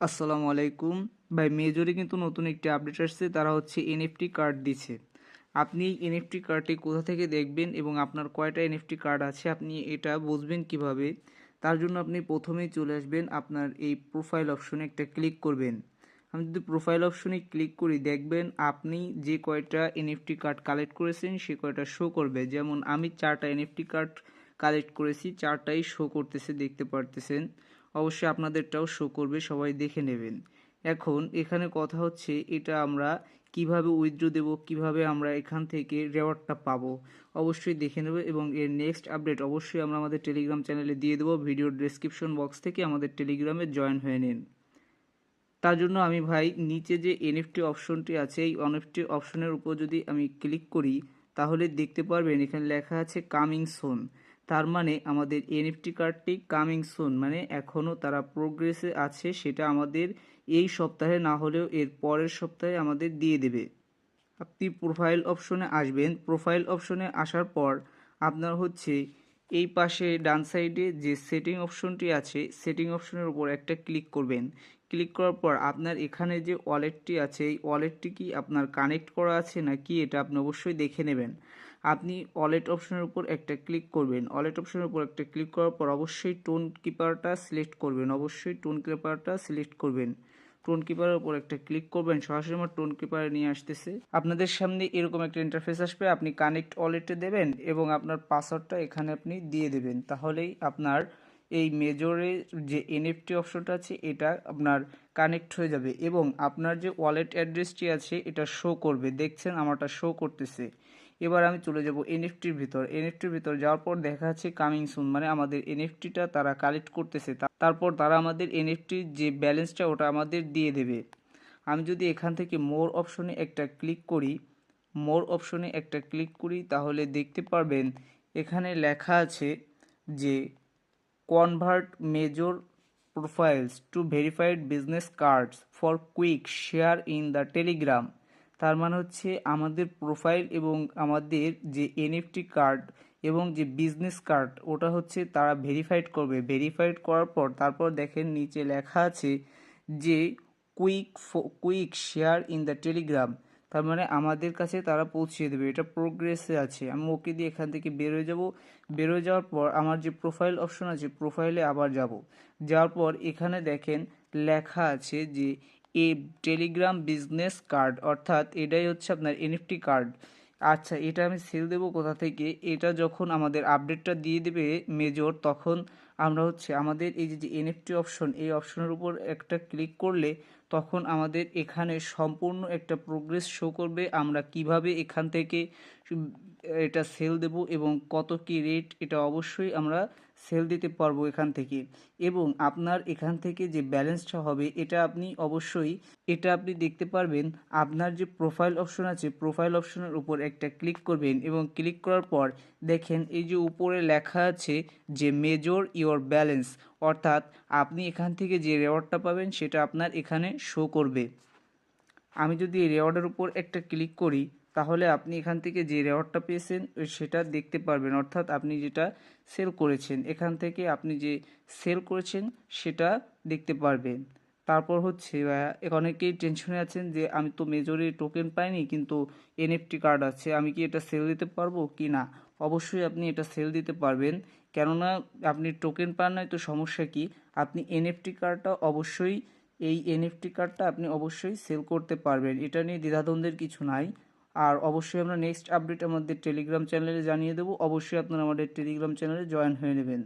আসসালামু আলাইকুম ভাই। মেজরে কিন্তু নতুন একটি আপডেট আসছে, তারা হচ্ছে এনএফটি কার্ড দিছে। আপনি এই এনএফটি কার্ডটি কোথা থেকে দেখবেন এবং আপনার কয়টা এনএফটি কার্ড আছে আপনি এটা বুঝবেন কিভাবে? তার জন্য আপনি প্রথমেই চলে আসবেন আপনার এই প্রোফাইল অপশনে একটা ক্লিক করবেন। আমি যদি প্রোফাইল অপশনে ক্লিক করি দেখবেন আপনি যে কয়টা এনএফটি কার্ড কালেক্ট করেছেন সে কয়টা শো করবে। যেমন আমি 4টা এনএফটি কার্ড কালেক্ট করেছি, 4টাই শো করতেছে, দেখতে পারতেছেন। অবশ্যই আপনাদেরটাও শো করবে, সবাই দেখে নেবেন। এখন এখানে কথা হচ্ছে এটা আমরা কিভাবে উইথড্র দেব, কিভাবে আমরা এখান থেকে রেওয়ার্ডটা পাবো, অবশ্যই দেখে নেব। এবং এর নেক্সট আপডেট অবশ্যই আমরা আমাদের টেলিগ্রাম চ্যানেলে দিয়ে দেবো। ভিডিওর ডেসক্রিপশন বক্স থেকে আমাদের টেলিগ্রামে জয়েন হয়ে নিন। তার জন্য আমি ভাই নিচে যে এনএফটি অপশনটি আছে এই এনএফটি অপশনের উপর যদি আমি ক্লিক করি তাহলে দেখতে পারবেন এখানে লেখা আছে কামিং সুন। তার মানে আমাদের এনএফটি কার্ডটি কামিং সুন, মানে এখনও তারা প্রোগ্রেসে আছে, সেটা আমাদের এই সপ্তাহে না হলেও এর পরের সপ্তাহে আমাদের দিয়ে দেবে। আপনি প্রোফাইল অপশনে আসবেন। প্রোফাইল অপশনে আসার পর আপনার হচ্ছে এই পাশে ডান সাইডে যে সেটিং অপশনটি আছে সেটিং অপশনের উপর একটা ক্লিক করবেন। ক্লিক করার পর আপনার এখানে যে ওয়ালেটটি আছে এই ওয়ালেটটি কি আপনার কানেক্ট করা আছে নাকি এটা আপনি অবশ্যই দেখে নেবেন। আপনি ওয়ালেট অপশনের উপর একটা ক্লিক করবেন। ওয়ালেট অপশনের উপর একটা ক্লিক করার পর অবশ্যই টোন কিপারটা সিলেক্ট করবেন। অবশ্যই টোন কিপারটা সিলেক্ট করবেন। টোন কিপারের উপর একটা ক্লিক করবেন, সরাসরি আমার টোন কিপারে নিয়ে আসতেছে। আপনাদের সামনে এরকম একটা ইন্টারফেস আসবে, আপনি কানেক্ট ওয়ালেটে দেবেন এবং আপনার পাসওয়ার্ডটা এখানে আপনি দিয়ে দেবেন। তাহলেই আপনার এই মেজরে যে এনএফটি অপশনটা আছে এটা আপনার কানেক্ট হয়ে যাবে এবং আপনার যে ওয়ালেট অ্যাড্রেসটি আছে এটা শো করবে। দেখছেন আমারটা শো করতেছে। এবার আমি চলে যাব এনএফটির ভিতর। এনএফটির ভিতর যাওয়ার পর দেখা যাচ্ছে কামিং সুন, মানে আমাদের এনএফটিটা তারা কালেক্ট করতেছে। তারপর তারা আমাদের এনএফটির যে ব্যালেন্সটা ওটা আমাদের দিয়ে দেবে। আমি যদি এখান থেকে মোর অপশনে একটা ক্লিক করি, তাহলে দেখতে পারবেন এখানে লেখা আছে যে convert major profiles to verified business cards for quick share in the Telegram. তার মানে হচ্ছে আমাদের প্রোফাইল এবং আমাদের যে এনএফটি কার্ড এবং যে বিজনেস কার্ড ওটা হচ্ছে তারা ভেরিফাইড করবে। ভেরিফাইড করার পর তারপর দেখেন নিচে লেখা আছে যে quick share in the Telegram. তার মানে আমাদের কাছে তারা পৌঁছে দেবে, এটা প্রোগ্রেসে আছে। আমি ওকে দিয়ে এখান থেকে বেরোয় যাব। বেরোয় যাওয়ার পর আমার যে প্রোফাইল অপশন আছে প্রোফাইলে আবার যাব। যাওয়ার পর এখানে দেখেন লেখা আছে যে এ টেলিগ্রাম বিজনেস কার্ড, অর্থাৎ এটাই হচ্ছে আপনার এনএফটি কার্ড। আচ্ছা, এটা আমি সেল দেবো কোথা থেকে? এটা যখন আমাদের আপডেটটা দিয়ে দেবে মেজর, তখন আমরা হচ্ছে আমাদের এই যে এনএফটি অপশন এই অপশনের উপর একটা ক্লিক করলে তখন আমাদের এখানে সম্পূর্ণ একটা প্রোগ্রেস শো করবে। আমরা কিভাবে এখান থেকে এটা সেল দেব এবং কত কি রেট, এটা অবশ্যই আমরা সেল দিতে পারবো এখান থেকে। এবং আপনার এখান থেকে যে ব্যালেন্সটা হবে এটা আপনি দেখতে পারবেন। আপনার যে প্রোফাইল অপশন আছে প্রোফাইল অপশনের উপর একটা ক্লিক করবেন এবং ক্লিক করার পর দেখেন এই যে উপরে লেখা আছে যে মেজর ইওর ব্যালেন্স, অর্থাৎ আপনি এখান থেকে যে রেওয়ার্ডটা পাবেন সেটা আপনার এখানে শো করবে। আমি যদি এই রেওয়ার্ডের উপর একটা ক্লিক করি তাহলে আপনি এখান থেকে যে রেওয়ার্ডটা পেয়েছেন সেটা দেখতে পারবেন, অর্থাৎ আপনি যেটা সেল করেছেন এখান থেকে আপনি যে সেল করেছেন সেটা দেখতে পারবেন। তারপর হচ্ছে অনেকেই টেনশনে আছেন যে আমি তো মেজরে টোকেন পাইনি কিন্তু এনএফটি কার্ড আছে, আমি কি এটা সেল দিতে পারবো কি না? অবশ্যই আপনি এটা সেল দিতে পারবেন, কেননা আপনি টোকেন পান নাই তো সমস্যা কি? আপনি এনএফটি কার্ডটা অবশ্যই এই এনএফটি কার্ডটা আপনি অবশ্যই সেল করতে পারবেন, এটা নিয়ে দ্বিধাদ্বন্দ্বের কিছু নাই। আর অবশ্যই আমরা নেক্সট আপডেট আমাদের টেলিগ্রাম চ্যানেলে জানিয়ে দেবো, অবশ্যই আপনারা আমাদের টেলিগ্রাম চ্যানেলে জয়েন হয়ে নেবেন।